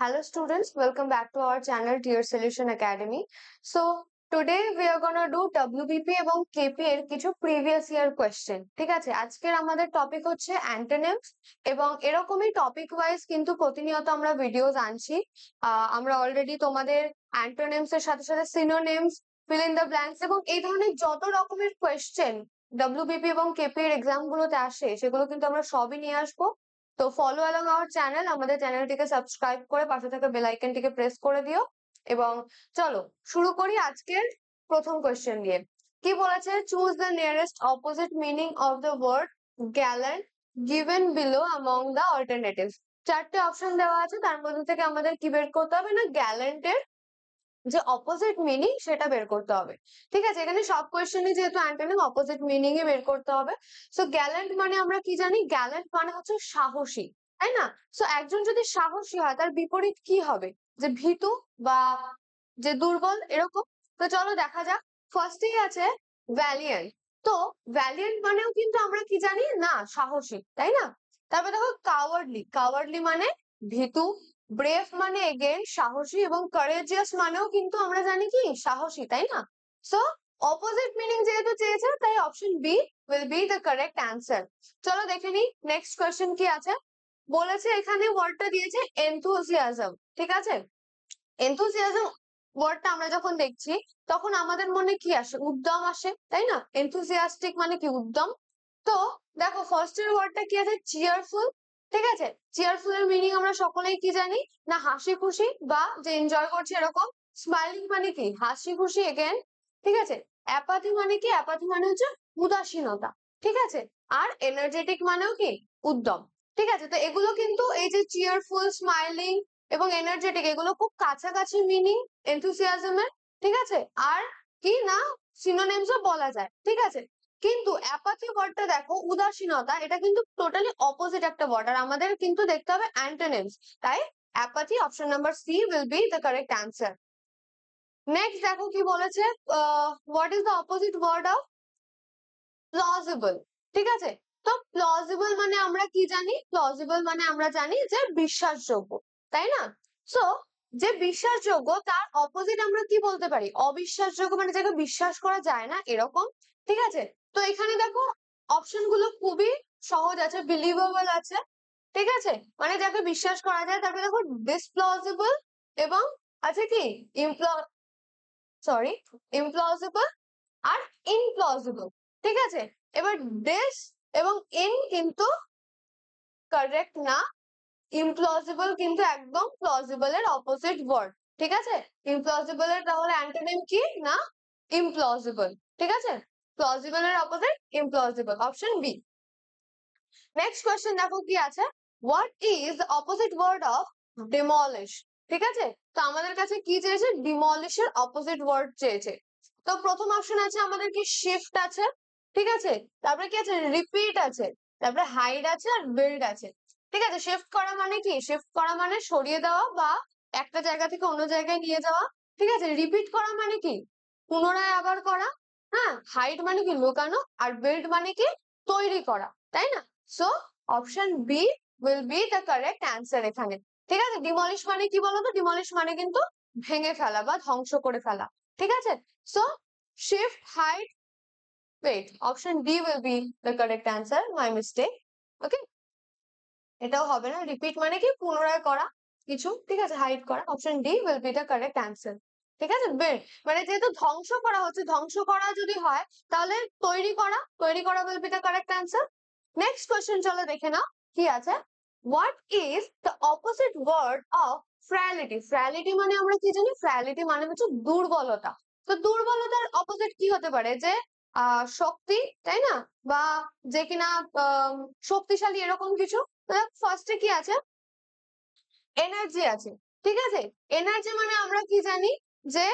Hello students, welcome back to our channel Tier Solution Academy. So today we are gonna do WBP এবং KP এর কিছু previous year question. ঠিক আছে, আজকের আমাদের টপিক হচ্ছে antonyms এবং এরকমই টপিক ওয়াইজ কিন্তু প্রতিনিয়ত আমরা ভিডিওস আনছি। আমরা অলরেডি তোমাদের antonyms এর সাথে সাথে synonyms, fill in the blanks এবং এই ধরনের যত রকমের কোয়েশ্চেন WBP এবং KP এর এক্সাম গুলোতে আসে সেগুলো কিন্তু আমরা সবই নিয়ে আসবো। তো ফলো অ্যালং আওয়ার চ্যানেল, আমাদের চ্যানেলটিকে সাবস্ক্রাইব করে পাশে থাকা বেল আইকনটিকে প্রেস করে দিও। এবং চলো শুরু করি আজকের প্রথম কোশ্চেন দিয়ে। কি বলেছে? Choose the nearest opposite meaning of the word gallant given below among the alternatives. চারটে অপশন দেওয়া আছে, তার মধ্যে থেকে আমাদের কি বের করতে হবে না, গ্যালেন্টের যে অপোজিট মিনিং সেটা বের করতে হবে। ঠিক আছে, এখানে সব কোয়েশ্চেনে যেহেতু অ্যান্টোনিম অপোজিট মিনিং এ বের করতে হবে। সো গ্যালেন্ট মানে আমরা কি জানি? গ্যালেন্ট মানে হচ্ছে সাহসী, তাই না? সো একজন যদি সাহসী হয় তার বিপরীত কি হবে? যে ভীতু বা যে দুর্বল, এরকম। তো চলো দেখা যাক। ফার্স্টেই আছে ভ্যালিয়েন্ট। তো ভ্যালিয়েন্ট মানেও কিন্তু আমরা কি জানি না, সাহসী, তাই না? তারপর দেখো কাওয়ার্ডলি। কাওয়ার্ডলি মানে ভীতু। ব্রেভ মানে এগেন সাহসী, এবং কারেজিয়াস মানেও কিন্তু আমরা জানি কি, সাহসী, তাই না? সো অপোজিট মিনিং যেহেতু চেয়েছে, তাই option B will be the correct answer. চলো দেখে নিই নেক্সট কোয়েশ্চেন কি আছে। বলেছে এখানে ওয়ার্ডটা দিয়েছে এনথুজিয়াজম। ঠিক আছে, এনথুজিয়াজম ওয়ার্ডটা আমরা যখন দেখছি তখন আমাদের মনে কি আসে? উদ্যম আসে, তাই না? এনথুজিয়াস্টিক মানে কি, উদ্যম। তো দেখো ফার্স্টের ওয়ার্ডটা কি আছে? চিয়ারফুল। ঠিক আছে, চিয়ারফুল এর মিনিং আমরা সকলেই কি জানি না, হাসি খুশি বা যে এনজয় করছে এরকম। স্মাইলিং মানে কি, হাসি খুশি এগেন। ঠিক আছে, অ্যাপাথি মানে কি? অ্যাপাথি মানে হচ্ছে উদাসীনতা। ঠিক আছে, আর এনার্জেটিক মানেও কি, উদ্যম। ঠিক আছে, তো এগুলো কিন্তু এই যে চিয়ারফুল, স্মাইলিং এবং এনার্জেটিক, এগুলো খুব কাছাকাছি মিনিং এনথুসিয়াজমের। ঠিক আছে, আর কি না, সিনোনিমসও বলা যায়। ঠিক আছে, কিন্তু অ্যাপাথি ওয়ার্ডটা দেখো, উদাসীনতা, এটা কিন্তু টোটালি অপোজিট একটা ওয়ার্ড, আর আমাদের কিন্তু দেখতে হবে অ্যান্টোনিমস। তাই apathy, option number C will be the correct answer. Next দেখো কি বলেছে, what is the opposite word of plausible. ঠিক আছে, তো প্লজিবল মানে আমরা কি জানি? প্লজিবল মানে আমরা জানি যে বিশ্বাসযোগ্য, তাই না? সো যে বিশ্বাসযোগ্য তার অপোজিট আমরা কি বলতে পারি? অবিশ্বাসযোগ্য, মানে যাকে বিশ্বাস করা যায় না, এরকম। ঠিক আছে, তো এখানে দেখো অপশন গুলো খুবই সহজ আছে। বিলিভেবল আছে, ঠিক আছে, মানে যাকে বিশ্বাস করা যায়। তারপরে দেখো ডিসপ্লজিবল, এবং আছে কি ইমপ্লজিবল আর ইনপ্লজিবল। ঠিক আছে, এবার ডিস এবং ইন কিন্তু কারেক্ট না, ইমপ্লজিবল কিন্তু একদম প্লজিবল এর অপোজিট ওয়ার্ড। ঠিক আছে, ইমপ্লজিবল এর তাহলে অ্যান্টোনিম কি না, ইমপ্লজিবল। ঠিক আছে, প্লজিবল এর opposite implausible, option B. Next question দেখো কি আছে, what is the opposite word of demolish. ঠিক আছে, তো আমাদের কাছে কি চেয়েছে? ডিমলিশ এর অপোজিট ওয়ার্ড চেয়েছে। তো প্রথম অপশন আছে আমাদের কি, শিফট আছে। ঠিক আছে, তারপরে কি আছে? রিপিট আছে, তারপরে হাইড আছে, আর বিল্ড আছে। ঠিক আছে, শিফট করা মানে কি? শিফট করা মানে সরিয়ে দেওয়া বা একটা জায়গা থেকে অন্য জায়গায় নিয়ে যাওয়া। ঠিক আছে, রিপিট করা মানে কি? পুনরায় আবার করা। হ্যাঁ, হাইড মানে কি? লুকানো। আর বিল্ড মানে কি? তৈরি করা, তাই না? So option B will be the correct answer এখানে। ঠিক আছে, ডিমলিশ মানে কি বলতো? ডিমলিশ মানে কিন্তু ভেঙে ফেলা বা ধ্বংস করে ফেলা। ঠিক আছে, so shift, hide, wait, option D will be the correct answer. My mistake. Okay, এটাও হবে না। রিপিট মানে কি? পুনরায় করা কিছু। ঠিক আছে, হাইড করা। Option D will be the correct answer. ঠিক আছে, মানে যেহেতু ধ্বংস করা হচ্ছে, ধ্বংস করা যদি হয় তাহলে তৈরি করা, তৈরি করা will be the correct answer. Next question চলো দেখে নাও কি আছে। What is the opposite word of frailty. Frailty মানে আমরা কি জানি? ফ্র্যালিটি মানে হচ্ছে দুর্বলতা। তো দুর্বলতার অপোজিট কি হতে পারে? যে শক্তি, তাই না? বা যে কিনা শক্তিশালী, এরকম কিছু। ফার্স্টে কি আছে? এনার্জি আছে। ঠিক আছে, এনার্জি মানে আমরা কি জানি? যে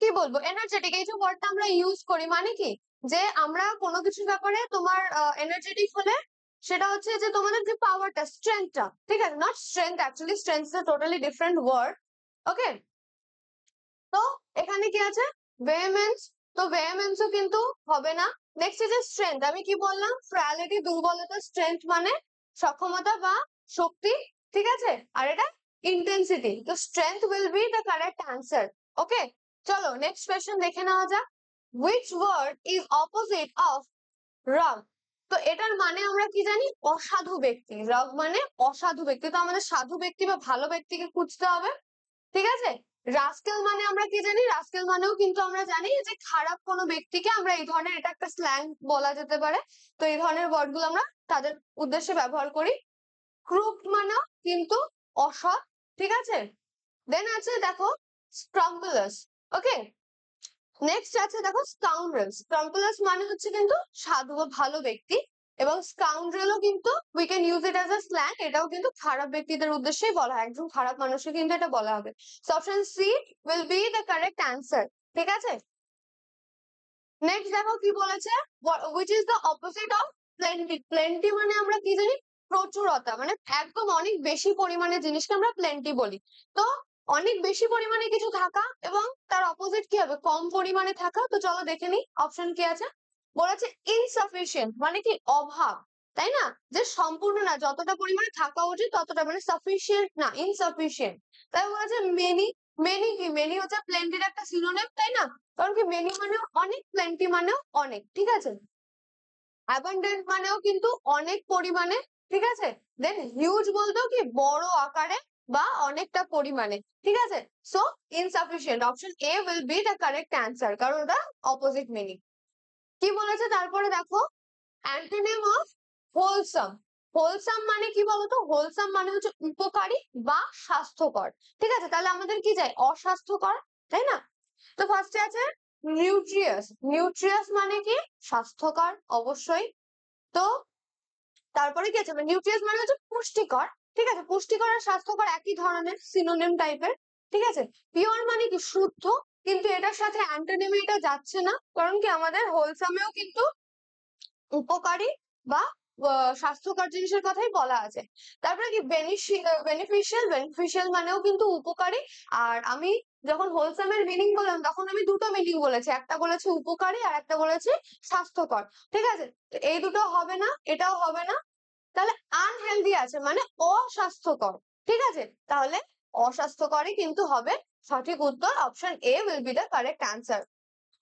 কি বলবো, এনার্জেটিক, এই যে ওয়ার্ডটা আমরা ইউজ করি মানে কি, যে আমরা কোনো কিছুর ব্যাপারে তোমার এনার্জেটিক হলে সেটা হচ্ছে যে তোমাদের যে পাওয়ারটা, স্ট্রেংথটা। ঠিক আছে, not strength, actually strength is a totally different word. Okay, তো এখানে কি আছে? ভেহেমেন্স। তো ভেহেমেন্সও কিন্তু হবে না। নেক্সট যে স্ট্রেংথ, আমি কি বললাম? ফ্র্যালিটি দুর্বলতা, স্ট্রেংথ মানে সক্ষমতা বা শক্তি। ঠিক আছে, আর এটা ইন্টেন্সিটি, তো strength will be the correct answer. Okay, চলো নেক্সট কোয়েশ্চেন দেখে নেওয়া যাক। Which word is opposite of rogue? তো এটার মানে আমরা কি জানি? অসাধু ব্যক্তি। রগ মানে অসাধু ব্যক্তি, তো আমাদের সাধু ব্যক্তি বা ভালো ব্যক্তিকে খুঁজতে হবে। ঠিক আছে, রাস্কেল মানে আমরা কি জানি? রাস্কেল মানেও কিন্তু আমরা জানি যে খারাপ কোনো ব্যক্তিকে আমরা এই ধরনের, এটা একটা স্ল্যাং বলা যেতে পারে, তো এই ধরনের ওয়ার্ড গুলো আমরা তাদের উদ্দেশ্যে ব্যবহার করি। ক্রুপ্ট মানেও কিন্তু অসৎ। ঠিক আছে, দেন আছে দেখো স্ক্রাম্বুলাস। ওকে, নেক্সট আছে দেখো স্কাউন্ড্রেল। স্ক্রাম্বুলাস মানে হচ্ছে কিন্তু সাধু বা ভালো ব্যক্তি, এবং স্কাউন্ড্রেলও কিন্তু we can use it as a slang, এটাও কিন্তু খারাপ ব্যক্তিদের উদ্দেশ্যেই বলা হয়, একজন খারাপ মানুষকে কিন্তু এটা বলা হবে। So option C will be the correct answer. ঠিক আছে, নেক্সট দেখো কি বলেছে, which is the opposite of plenty? plenty মানে আমরা কি জানি? প্রচুরতা, মানে একদম অনেক বেশি পরিমাণে জিনিসকে আমরা প্লেন্টি বলি। তো অনেক বেশি পরিমাণে কিছু থাকা এবং তার অপোজিট কি হবে? কম পরিমাণে থাকা। তো চলো দেখে নিই অপশন কি আছে। বলেছে ইনসাফিসিয়েন্ট মানে কি? অভাব, তাই না? যে সম্পূর্ণ না, যতটা পরিমাণে থাকা উচিত ততটা, মানে সাফিসিয়েন্ট না, ইনসাফিসিয়েন্ট। তাই বলেছে মেনি। মেনি কি? মেনি হচ্ছে প্লেন্টির একটা সিনোনিম, তাই না? কারণ কি মেনি মানেও অনেক, প্লেন্টি মানেও অনেক। ঠিক আছে, অ্যাবান্ডেন্ট মানেও কিন্তু অনেক পরিমাণে। ঠিক আছে, দেন হিউজ বলতেও কি? বড় আকারে বা অনেকটা পরিমাণে। ঠিক আছে, so insufficient, option A will be the correct answer, কারণ ওটা অপোজিট মিনিং। কি বলেছে তারপরে দেখো, অ্যান্টোনিম অফ হোলসাম। হোলসাম মানে কি বলতো? হোলসাম মানে হচ্ছে উপকারী বা স্বাস্থ্যকর। ঠিক আছে, তাহলে আমাদের কি যায়? অস্বাস্থ্যকর, তাই না? তো ফার্স্টে আছে নিউট্রিয়াস। নিউট্রিয়াস মানে কি? স্বাস্থ্যকর, অবশ্যই। তো তারপরে কি আছে? নিউট্রিয়াস মানে হচ্ছে পুষ্টিকর। ঠিক আছে, পুষ্টিকর আর স্বাস্থ্যকর একই ধরনের, সিনোনিম টাইপের। ঠিক আছে, পিওর মানে কি? শুদ্ধ, কিন্তু এটার সাথে অ্যান্টোনিমে এটা যাচ্ছে না, কারণ কি আমাদের হোলসামেও কিন্তু উপকারী বা স্বাস্থ্যকর জিনিসের কথাই বলা আছে। তারপরে কি বেনিফিশিয়াল। বেনিফিশিয়াল মানেও কিন্তু উপকারী। আর আমি যখন হোলসামের মিনিং বললাম তখন আমি দুটো মিনিং বলেছি, একটা বলেছি উপকারী আর একটা বলেছি স্বাস্থ্যকর। ঠিক আছে, তো এই দুটো হবে না, এটাও হবে না। তাহলে আনহেলদি আছে মানে অস্বাস্থ্যকর। ঠিক আছে, তাহলে অস্বাস্থ্যকরই কিন্তু হবে সঠিক উত্তর। Option A will be the correct answer.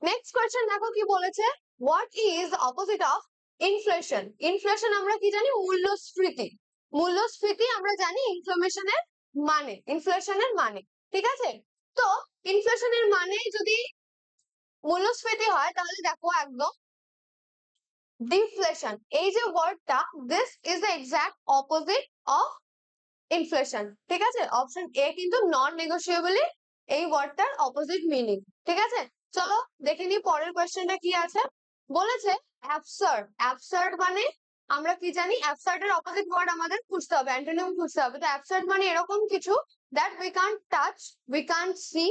Next question দেখো কি বলেছে, what is opposite of inflation? Inflation আমরা কি জানি? মূল্যস্ফীতি। মূল্যস্ফীতি আমরা জানি ইনফ্লেশনের মানে, ইনফ্লেশনের মানে। ঠিক আছে, তো ইনফ্লেশনের মানে যদি মূল্যস্ফীতি হয় তাহলে দেখো একদম ডিফ্লেশন, এই যে ওয়ার্ডটা, this is the exact opposite of inflation. ঠিক আছে, অপশন এ কিন্তু নন নেগোশিয়েবলি এই ওয়ার্ডটার অপোজিট মিনিং। ঠিক আছে, চলো দেখে নিই পরের কোয়েশ্চেনটা কি আছে। বলেছে অ্যাবসার্ড। অ্যাবসার্ড মানে আমরা কি জানি? অ্যাবসার্ড এর অপোজিট ওয়ার্ড আমাদের খুঁজতে হবে, অ্যান্টোনিম খুঁজতে হবে। তো অ্যাবসার্ড মানে এরকম কিছু that we can't touch, we can't see.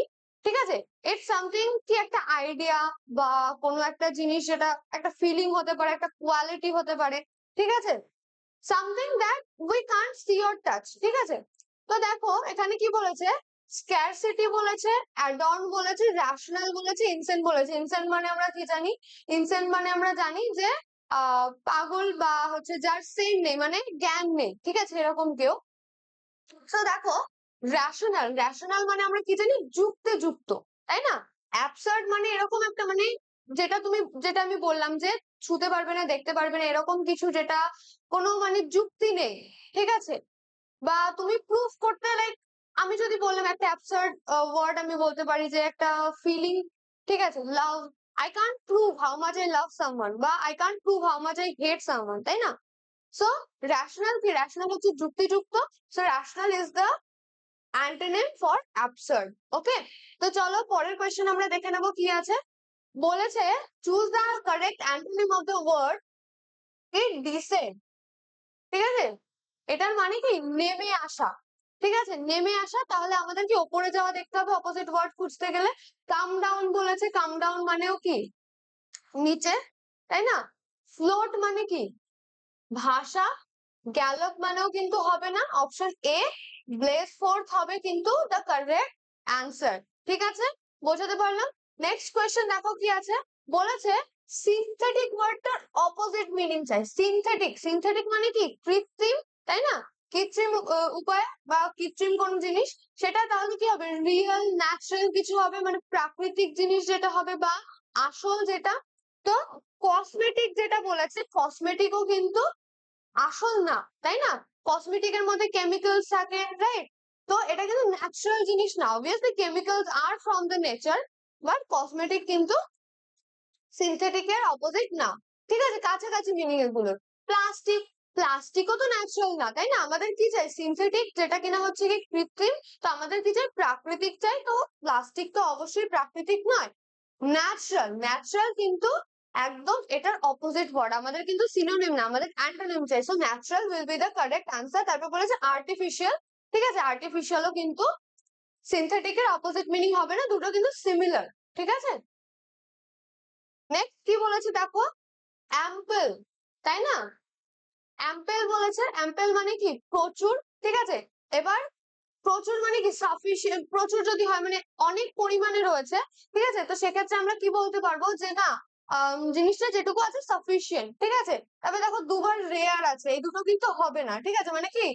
ঠিক আছে, ইটস সামথিং কি? একটা আইডিয়া বা কোনো একটা জিনিস, যেটা একটা ফিলিং হতে পারে, একটা কোয়ালিটি হতে পারে। ঠিক আছে, something that we can't see or touch. ঠিক আছে, তো দেখো এখানে কি বলেছে, স্ক্যারসিটি বলেছে, অ্যাডর্ন বলেছে, রেশনাল বলেছে, ইনসেন্ট বলেছে। ইনসেন্ট মানে আমরা কি জানি? ইনসেন্ট মানে আমরা জানি যে পাগল বা হচ্ছে যার সেন নেই, মানে জ্ঞান নেই। ঠিক আছে, এরকম কেউ। তো দেখো রেশনাল, রেশনাল মানে আমরা কি জানি? যুক্তে যুক্ত, তাই না? অ্যাবসার্ড মানে এরকম একটা, মানে যেটা তুমি, যেটা আমি বললাম যে ছুতে পারবে না, দেখতে পারবে না, এরকম কিছু যেটা কোনো মানে যুক্তি নেই। ঠিক আছে, বা তুমি প্রুফ করতে, লাইক আমি যদি বললাম একটা অ্যাবসার্ড ওয়ার্ড, আমি বলতে পারি যে একটা ফিলিং। ঠিক আছে, love, I can't prove how much I love someone, বা I can't prove how much I hate someone, তাই না? সো রেশনাল কি? রেশনাল হচ্ছে যুক্তিযুক্ত। So rational is the antonym for absurd. Okay, তো চলো পরের কোয়েশ্চেন আমরা দেখে নেবো কি আছে। বলেছে choose the correct antonym of the word it decent. ঠিক আছে, এটার মানে কি? নেমে আসা। ঠিক আছে, নেমে আসা, তাহলে আমাদের কি ওপরে যাওয়া দেখতে হবে অপোজিট ওয়ার্ড খুঁজতে গেলে। কাম ডাউন বলেছে, কাম ডাউন মানেও কি? নিচে, তাই না? ফ্লোট মানে কি? ভাষা। গ্যালপ মানেও কিন্তু হবে না, অপশন এ ব্লেজ ফোর্থ হবে কিন্তু দ্য কারেক্ট অ্যান্সার। ঠিক আছে, বোঝাতে পারলাম। নেক্সট কোয়েশ্চেন দেখো কি আছে। বলেছে সিনথেটিক ওয়ার্ডটার অপোজিট মিনিং চাই। সিনথেটিক, সিনথেটিক মানে কি? কৃত্রিম, তাই না? কৃত্রিম উপায় বা কৃত্রিম কোন জিনিস সেটা তাহলে কি হবে, রিয়েল ন্যাচারাল কিছু হবে, মানে প্রাকৃতিক জিনিস যেটা হবে বা আসল যেটা। তো কসমেটিক যেটা বলেছে, কসমেটিকও কিন্তু আসল না, তাই না? কসমেটিকের মধ্যে কেমিক্যালস থাকে, রাইট? তো এটা কিন্তু ন্যাচারাল জিনিস না। Obviously chemicals are from the nature, but cosmetic কিন্তু সিনথেটিকের অপোজিট না। ঠিক আছে, কাছাকাছি মিনিং এগুলো। প্লাস্টিক, প্লাস্টিকও তো ন্যাচারাল না, তাই না? আমাদের কি চাই? সিনথেটিক, যেটা কিনা হচ্ছে কি কৃত্রিম। তো আমাদের কি চাই? প্রাকৃতিক চাই। তো প্লাস্টিক তো অবশ্যই প্রাকৃতিক নয়, ন্যাচারাল। ন্যাচারাল কিন্তু একদম এটার অপোজিট ওয়ার্ড, আমাদের কিন্তু সিনোনিম না, আমাদের অ্যান্টোনিম চাই। So natural will be the correct answer. তারপর বলেছে আর্টিফিশিয়াল। ঠিক আছে, আর্টিফিশিয়ালও কিন্তু সিনথেটিকের অপোজিট মিনিং হবে না, দুটো কিন্তু সিমিলার। ঠিক আছে, নেক্সট কি বলেছে দেখো, অ্যাম্পল, তাই না? অ্যাম্পেল বলেছে, অ্যাম্পেল মানে কি প্রচুর। ঠিক আছে, এবার প্রচুর মানে কি সাফিসিয়েন্ট, প্রচুর যদি হয় মানে অনেক পরিমাণে রয়েছে। ঠিক আছে, তো সেক্ষেত্রে আমরা কি বলতে পারবো যে না, জিনিসটা যেটুকু আছে সাফিসিয়েন্ট। ঠিক আছে, তবে দেখো দুবার রেয়ার আছে, এই দুটো কিন্তু হবে না। ঠিক আছে, মানে কি,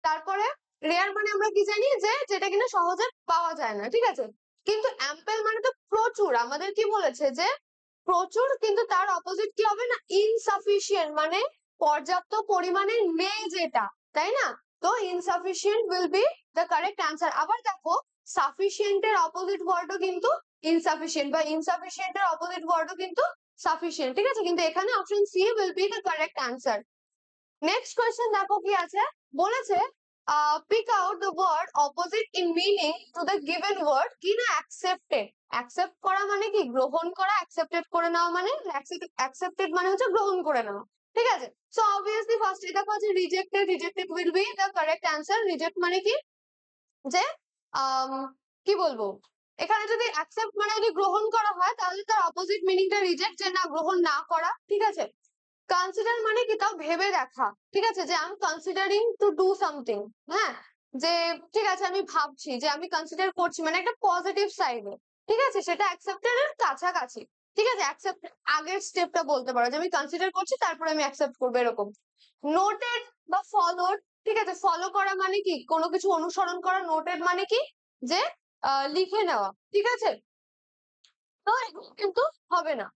তারপরে রেয়ার মানে আমরা কি জানি, যে যেটা কিনা সহজে পাওয়া যায় না। ঠিক আছে, কিন্তু অ্যাম্পেল মানে তো প্রচুর, আমাদের কি বলেছে যে প্রচুর, কিন্তু তার অপোজিট কি হবে না, ইনসাফিসিয়েন্ট, মানে পর্যাপ্ত পরিমাণে নেই যেটা, তাই না? তো insufficient will be the correct answer. আবার দেখো সাফিসিয়েন্ট এর অপোজিট ওয়ার্ডও কিন্তু ইনসাফিসিয়েন্ট, বা ইনসাফিসিয়েন্ট এর অপোজিট ওয়ার্ডও কিন্তু সাফিসিয়েন্ট। ঠিক আছে, কিন্তু এখানে option C will be the correct answer. Next question দেখো কি আছে, বলেছে pick out the word opposite in meaning to the given word. কি না, অ্যাকসেপ্টেড। অ্যাকসেপ্ট করা মানে কি গ্রহণ করা, অ্যাকসেপ্টেড করে নেওয়া মানে, অ্যাকসেপ্টেড মানে হচ্ছে গ্রহণ করে নেওয়া। ঠিক আছে, সো অবভিয়াসলি ফার্স্ট এটা আছে rejected, rejected will be the correct answer. Reject মানে কি, যে কি বলবো, এখানে যদি অ্যাকসেপ্ট মানে যদি গ্রহণ করা হয়, তাহলে তার অপোজিট মিনিংটা রিজেক্ট, যে না, গ্রহণ না করা। ঠিক আছে, কনসিডার মানে কি, তাও ভেবে দেখা। ঠিক আছে, যে আমি কনসিডারিং টু ডু সামথিং। হ্যাঁ, যে ঠিক আছে আমি ভাবছি, যে আমি কনসিডার করছি, মানে একটা পজিটিভ সাইডে। ঠিক আছে, সেটা অ্যাকসেপ্টেড এর কাছাকাছি। ঠিক আছে, অ্যাকসেপ্ট আগের স্টেপটা বলতে পারো, যে আমি কনসিডার করছি তারপরে আমি অ্যাকসেপ্ট করবো, এরকম। নোটেড বা ফলোড। ঠিক আছে, ফলো করা মানে কি কোনো কিছু অনুসরণ করা, নোটেড মানে কি যে লিখে নেওয়া। ঠিক আছে, তো এগুলো কিন্তু হবে না।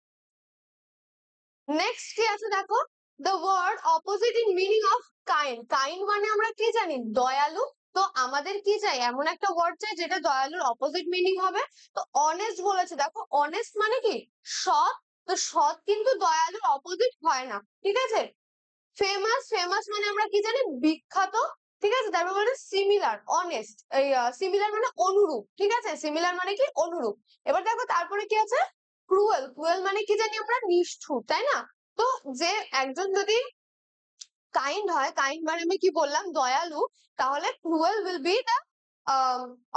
নেক্সট কি আছে দেখো, the word opposite in meaning of kind. Kind মানে আমরা কি জানি, দয়ালু। তো আমাদের কি চাই, এমন একটা ওয়ার্ড চাই যেটা দয়ালুর অপোজিট মিনিং হবে। তো অনেস্ট বলেছে, দেখো অনেস্ট মানে কি সৎ। তো সৎ কিন্তু দয়ালুর অপোজিট হয় না। ঠিক আছে, ফেমাস, ফেমাস মানে আমরা কি জানি, বিখ্যাত। ঠিক আছে, তারপর বলে সিমিলার, অনেস্ট, এই সিমিলার মানে অনুরূপ। ঠিক আছে, সিমিলার মানে কি অনুরূপ। এবার দেখো তারপরে কি আছে, ক্রুয়েল। ক্রুয়েল মানে কি জানি আমরা, নিষ্ঠুর, তাই না? তো যে একজন যদি কাইন্ড হয়, কাইন্ড মানে আমি কি বললাম, দয়ালু, তাহলে cruel will be the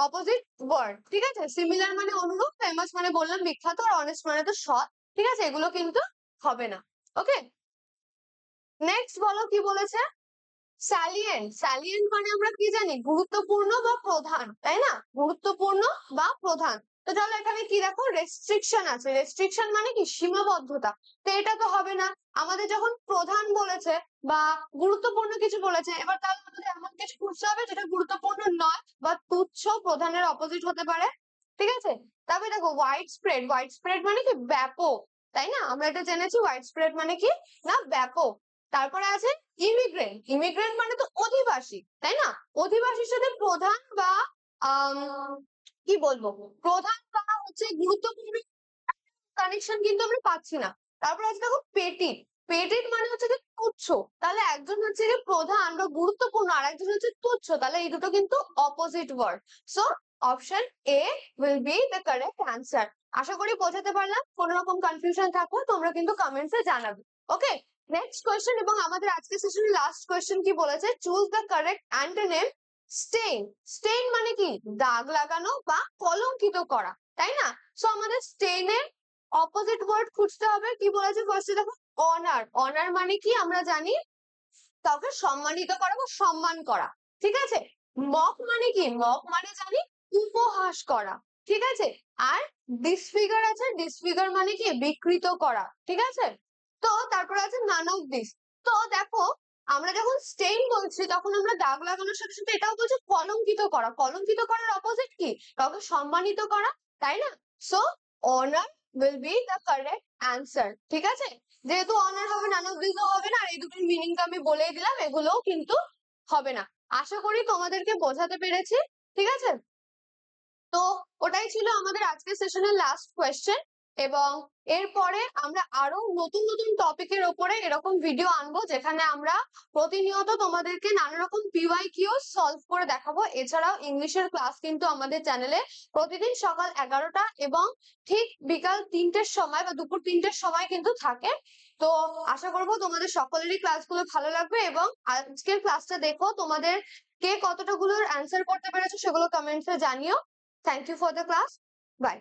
opposite word. ঠিক আছে, সিমিলার মানে অনুরূপ, ফেমাস মানে বললাম বিখ্যাত, আর অনেস্ট মানে তো সৎ। ঠিক আছে, এগুলো কিন্তু হবে না। ওকে, নেক্সট বলো কি বলেছে, স্যালিয়েন্ট। স্যালিয়েন্ট মানে আমরা কি জানি, গুরুত্বপূর্ণ বা প্রধান, তাই না? গুরুত্বপূর্ণ বা প্রধান। তো চলো এখানে কি দেখো, রেস্ট্রিকশন আছে। রেস্ট্রিকশন মানে কি সীমাবদ্ধতা। তো এটা তো হবে না, আমাদের যখন প্রধান বলেছে বা গুরুত্বপূর্ণ কিছু বলেছে, এবার তাহলে আমাদের এমন কিছু খুঁজতে হবে যেটা গুরুত্বপূর্ণ নয় বা তুচ্ছ, প্রধানের অপোজিট হতে পারে। ঠিক আছে, তারপরে দেখো হোয়াইড স্প্রেড। হোয়াইড স্প্রেড মানে কি ব্যাপক, তাই না? আমরা এটা জেনেছি হোয়াইড স্প্রেড মানে কি না, ব্যাপক। তারপরে আছে ইমিগ্রেন্ট। ইমিগ্রেন্ট মানে তো অধিবাসী, তাই না? অধিবাসীর সাথে প্রধান বা কি বলবো, প্রধান বা হচ্ছে গুরুত্বপূর্ণ কানেকশন কিন্তু আমরা পাচ্ছি না। তারপর আছে দেখো পেটিড। পেটিড মানে হচ্ছে যে তুচ্ছ। তাহলে একজন হচ্ছে যে প্রধান বা গুরুত্বপূর্ণ, আর একজন হচ্ছে তুচ্ছ, তাহলে এই দুটো কিন্তু opposite word. So option A will be the correct answer. আশা করি বোঝাতে পারলাম। কোনো রকম কনফিউশন থাকলে তোমরা কিন্তু কমেন্টসে জানাবে। ওকে, নেক্সট কোয়েশ্চেন, এবং আমাদের আজকের সেশনের লাস্ট কোয়েশ্চেন কি বলেছে, choose the correct antonym stain. Stain মানে কি দাগ লাগানো বা কলঙ্কিত করা, তাই না? সো আমাদের স্টেইনের অপোজিট ওয়ার্ড খুঁজতে হবে। কি বলেছে ফার্স্টে দেখো, অনার। অনার মানে কি আমরা জানি, কাউকে সম্মানিত করা বা সম্মান করা। ঠিক আছে, মক মানে কি, মক মানে জানি উপহাস করা। ঠিক আছে, আর ডিসফিগার আছে। ডিসফিগার মানে কি বিকৃত করা। ঠিক আছে, তো তারপর আছে নান অফ দিস। তো দেখো আমরা যখন স্টেইন বলছি তখন আমরা দাগ লাগানোর সাথে সাথে এটাও বলছি কলঙ্কিত করা। কলঙ্কিত করার অপোজিট কি? কাউকে সম্মানিত করা, তাই না? So honour will be the correct answer. ঠিক আছে, যেহেতু অনার হবে নান অফ দিসও হবে না, আর এই দুটোর মিনিংটা আমি বলেই দিলাম, এগুলোও কিন্তু হবে না। আশা করি তোমাদেরকে বোঝাতে পেরেছি। ঠিক আছে, তো ওটাই ছিল আমাদের আজকের সেশনের লাস্ট কোয়েশ্চেন, এবং এরপরে আমরা আরো নতুন নতুন টপিকের ওপরে এরকম ভিডিও আনবো যেখানে আমরা প্রতিনিয়ত তোমাদেরকে নানা রকম পিওয়াইকিউ সলভ করে দেখাবো। এছাড়াও ইংলিশের ক্লাস কিন্তু আমাদের চ্যানেলে প্রতিদিন সকাল 11টা এবং ঠিক বিকাল 3টের সময় বা দুপুর 3টের সময় কিন্তু থাকে। তো আশা করবো তোমাদের সকলেরই ক্লাসগুলো ভালো লাগবে, এবং আজকের ক্লাসটা দেখো, তোমাদের কে কতটাগুলোর অ্যান্সার করতে পেরেছো সেগুলো কমেন্টসে জানিও। Thank you for the class. Bye.